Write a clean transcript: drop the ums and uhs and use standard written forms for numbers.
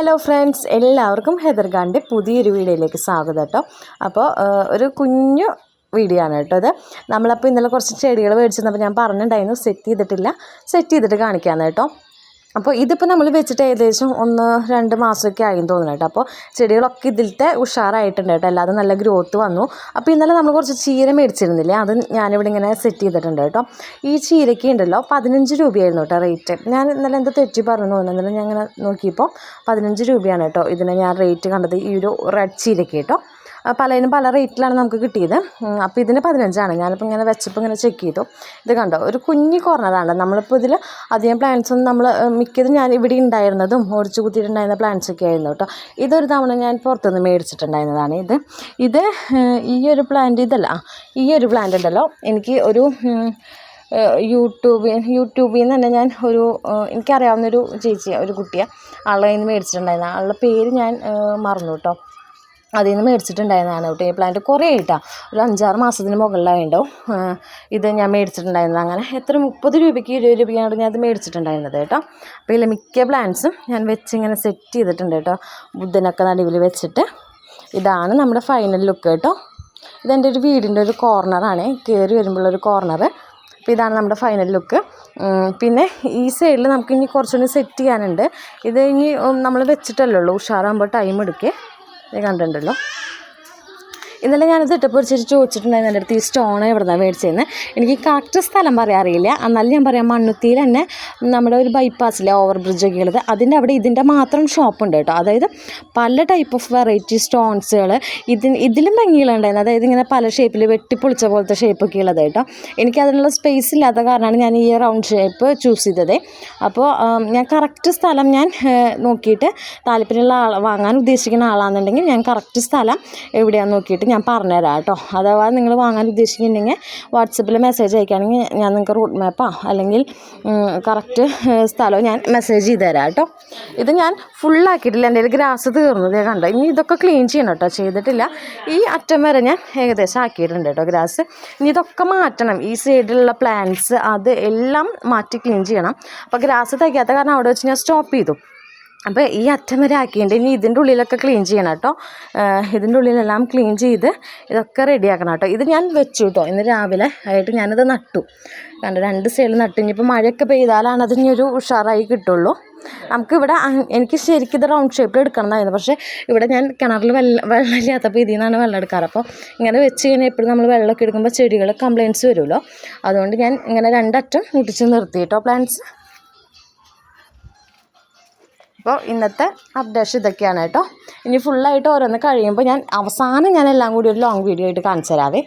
Hello friends, എല്ലാവർക്കും ഹെദർഗാൻ്റെ പുതിയൊരു വീഡിയോയിലേക്ക് സ്വാഗതം കേട്ടോ. അപ്പോൾ ഒരു കുഞ്ഞു വീഡിയോ ആണ് കേട്ടോ ഇത്. നമ്മളപ്പോൾ ഇന്നലെ കുറച്ച് ചെടികൾ മേടിച്ചിരുന്നപ്പോൾ ഞാൻ പറഞ്ഞിട്ടുണ്ടായിരുന്നു സെറ്റ് ചെയ്തിട്ട് കാണിക്കാമെന്ന് കേട്ടോ. അപ്പോൾ ഇതിപ്പോൾ നമ്മൾ വെച്ചിട്ട് ഏകദേശം 1-2 മാസമൊക്കെ ആയി തോന്നുന്നു കേട്ടോ. അപ്പോൾ ചെടികളൊക്കെ ഇതിലത്തെ ഉഷാറായിട്ടുണ്ട് കേട്ടോ, അല്ലാതെ നല്ല ഗ്രോത്ത് വന്നു. അപ്പോൾ ഇന്നലെ നമ്മൾ കുറച്ച് ചീര മേടിച്ചിരുന്നില്ലേ, അത് ഞാനിവിടെ ഇങ്ങനെ സെറ്റ് ചെയ്തിട്ടുണ്ട് കേട്ടോ. ഈ ചീരയ്ക്ക് ഉണ്ടല്ലോ 15 രൂപയായിരുന്നു കേട്ടോ റേറ്റ്. ഞാൻ ഇന്നലെ എന്താ തെറ്റി പറഞ്ഞു തോന്നുന്നു. ഇന്നലെ ഞാൻ ഇങ്ങനെ നോക്കിയപ്പോൾ 15 രൂപയാണ് കേട്ടോ ഇതിന് ഞാൻ റേറ്റ് കണ്ടത്, ഈ ഒരു റെഡ് ചീരയ്ക്ക് കേട്ടോ. പലതിനും പല റേറ്റിലാണ് നമുക്ക് കിട്ടിയത്. അപ്പോൾ ഇതിന് 15ആണ്. ഞാനിപ്പോൾ ഇങ്ങനെ വെച്ചപ്പോൾ ഇങ്ങനെ ചെക്ക് ചെയ്തു. ഇത് കണ്ടോ, ഒരു കുഞ്ഞി കോർണറാണ്. നമ്മളിപ്പോൾ ഇതിൽ അധികം പ്ലാന്റ്സൊന്നും നമ്മൾ മിക്കതും ഞാൻ ഇവിടെ ഉണ്ടായിരുന്നതും ഓടിച്ചു കുത്തിയിട്ടുണ്ടായിരുന്ന പ്ലാന്റ്സൊക്കെ ആയിരുന്നു കേട്ടോ. ഇതൊരു തവണ ഞാൻ പുറത്തുനിന്ന് മേടിച്ചിട്ടുണ്ടായിരുന്നതാണ്. ഇത് ഈ ഒരു പ്ലാന്റ് ഈ ഒരു പ്ലാന്റ് ഉണ്ടല്ലോ, എനിക്ക് ഒരു യൂട്യൂബിൽ നിന്ന് തന്നെ ഞാൻ എനിക്കറിയാവുന്നൊരു ഒരു കുട്ടിയെ ആളുടെ കയ്യിൽ നിന്ന് മേടിച്ചിട്ടുണ്ടായിരുന്നു. ആളുടെ പേര് ഞാൻ മറന്നു കേട്ടോ. അതിൽ നിന്ന് മേടിച്ചിട്ടുണ്ടായിരുന്നതാണ് കേട്ടോ. ഈ പ്ലാന്റ് കുറേ ആയിട്ടാണ്, ഒരു 5-6 മാസത്തിന് മുകളിലായിട്ടുണ്ടാവും ഇത് ഞാൻ മേടിച്ചിട്ടുണ്ടായിരുന്നത്. അങ്ങനെ എത്ര 30 രൂപയ്ക്ക് 20 രൂപയ്ക്കാണ് ഞാൻ അത് മേടിച്ചിട്ടുണ്ടായിരുന്നത് കേട്ടോ. അപ്പോൾ ഇതിൽ മിക്ക പ്ലാന്റ്സും ഞാൻ ഇങ്ങനെ സെറ്റ് ചെയ്തിട്ടുണ്ട് കേട്ടോ, ബുദ്ധനൊക്കെ നടുവിൽ വെച്ചിട്ട്. ഇതാണ് നമ്മുടെ ഫൈനൽ ലുക്ക് കേട്ടോ. ഇതെൻ്റെ ഒരു വീടിൻ്റെ ഒരു കോർണറാണ്, കയറി വരുമ്പോഴൊരു കോർണർ. അപ്പോൾ ഇതാണ് നമ്മുടെ ഫൈനൽ ലുക്ക്. പിന്നെ ഈ സൈഡിൽ നമുക്ക് ഇനി കുറച്ചുകൂടി സെറ്റ് ചെയ്യാനുണ്ട്. ഇത് ഇനി നമ്മൾ വെച്ചിട്ടല്ലേ ഉള്ളൂ, ഉഷാറാകുമ്പോൾ ടൈം എടുക്കേ. കണ്ടിട്ടുണ്ടല്ലോ, ഇന്നലെ ഞാനിത് ഇട്ടപ്പോൾ ഒരു ചേച്ചി ചോദിച്ചിട്ടുണ്ടായിരുന്നു എൻ്റെ അടുത്ത്, ഈ സ്റ്റോൺ എവിടെ നിന്നാണ് മേടിച്ചതെന്ന്. എനിക്ക് കറക്റ്റ് സ്ഥലം പറയാൻ അറിയില്ല, എന്നാലും ഞാൻ പറയാം. മണ്ണുത്തിയിൽ തന്നെ നമ്മുടെ ഒരു ബൈപ്പാസിലെ ഓവർ ബ്രിഡ്ജൊക്കെ ഉള്ളത്, അതിൻ്റെ അവിടെ ഇതിൻ്റെ മാത്രം ഷോപ്പുണ്ട് കേട്ടോ. അതായത് പല ടൈപ്പ് ഓഫ് വെറൈറ്റി സ്റ്റോൺസുകൾ ഇതിലും ഭംഗികളുണ്ടായിരുന്നു. അതായത് ഇങ്ങനെ പല ഷേപ്പിൽ വെട്ടിപ്പൊളിച്ച പോലത്തെ ഷേപ്പൊക്കെ ഉള്ളത് കേട്ടോ. എനിക്കതിനുള്ള സ്പേസ് ഇല്ലാത്ത കാരണമാണ് ഞാൻ ഈ റൗണ്ട് ഷേപ്പ് ചൂസ് ചെയ്തത്. അപ്പോൾ ഞാൻ കറക്റ്റ് സ്ഥലം ഞാൻ നോക്കിയിട്ട്, താല്പര്യമുള്ള വാങ്ങാൻ ഉദ്ദേശിക്കുന്ന ആളാണെന്നുണ്ടെങ്കിൽ ഞാൻ കറക്റ്റ് സ്ഥലം എവിടെയാണെന്ന് നോക്കിയിട്ട് ഞാൻ പറഞ്ഞുതരാം കേട്ടോ. അഥവാ നിങ്ങൾ വാങ്ങാൻ ഉദ്ദേശിക്കുന്നുണ്ടെങ്കിൽ വാട്സപ്പിൽ മെസ്സേജ് അയക്കുകയാണെങ്കിൽ ഞാൻ നിങ്ങൾക്ക് റൂട്ട് മാപ്പോ അല്ലെങ്കിൽ കറക്റ്റ് സ്ഥലമോ ഞാൻ മെസ്സേജ് ചെയ്ത് തരാം കേട്ടോ. ഇത് ഞാൻ ഫുള്ളാക്കിയിട്ടില്ല, എൻ്റെ ഗ്രാസ് തീർന്നത് കണ്ടോ. ഇനി ഇതൊക്കെ ക്ലീൻ ചെയ്യണം കേട്ടോ, ചെയ്തിട്ടില്ല. ഈ അറ്റം വരെ ഞാൻ ഏകദേശം ആക്കിയിട്ടുണ്ട് കേട്ടോ ഗ്രാസ്. ഇനി ഇതൊക്കെ മാറ്റണം, ഈ സൈഡിലുള്ള പ്ലാന്റ്സ് അത് എല്ലാം മാറ്റി ക്ലീൻ ചെയ്യണം. അപ്പോൾ ഗ്രാസ് തയ്ക്കാത്ത കാരണം അവിടെ വെച്ച് ഞാൻ സ്റ്റോപ്പ് ചെയ്തു. അപ്പോൾ ഈ അറ്റം വരെ ആക്കിയിട്ട് ഇനി ഇതിൻ്റെ ഉള്ളിലൊക്കെ ക്ലീൻ ചെയ്യണം കേട്ടോ. ഇതിൻ്റെ ഉള്ളിലെല്ലാം ക്ലീൻ ചെയ്ത് ഇതൊക്കെ റെഡിയാക്കണം കേട്ടോ. ഇത് ഞാൻ വെച്ചു കേട്ടോ, ഇന്ന് രാവിലെ ആയിട്ട് ഞാനിത് നട്ടു. കണ്ടോ, 2 സൈഡിൽ നട്ടു. ഇനിയിപ്പോൾ മഴയൊക്കെ പെയ്താലാണ് അതിന് ഒരു ഉഷാറായി കിട്ടുള്ളൂ. നമുക്കിവിടെ എനിക്ക് ശരിക്കും ഇത് റൗണ്ട് ഷേപ്പിൽ എടുക്കണം എന്നായിരുന്നു, പക്ഷേ ഇവിടെ ഞാൻ കിണറിൽ വെള്ളം ഇല്ലാത്തപ്പോൾ ഇതിൽ നിന്നാണ് വെള്ളം എടുക്കാറ്. അപ്പോൾ ഇങ്ങനെ വെച്ച് കഴിഞ്ഞാൽ എപ്പോഴും നമ്മൾ വെള്ളമൊക്കെ എടുക്കുമ്പോൾ ചെടികൾ കംപ്ലയിൻറ്റ്സ് വരുമല്ലോ. അതുകൊണ്ട് ഞാൻ ഇങ്ങനെ 2 അറ്റം മുട്ടിച്ച് നിർത്തി കേട്ടോ പ്ലാന്റ്സ്. അപ്പോൾ ഇന്നത്തെ അപ്ഡേഷൻ ഇതൊക്കെയാണ് കേട്ടോ. ഇനി ഫുള്ളായിട്ട് ഓരോന്ന് കഴിയുമ്പോൾ ഞാൻ അവസാനം എല്ലാം കൂടി ഒരു ലോങ് വീഡിയോ ആയിട്ട് കാണിച്ചു തരാവേ.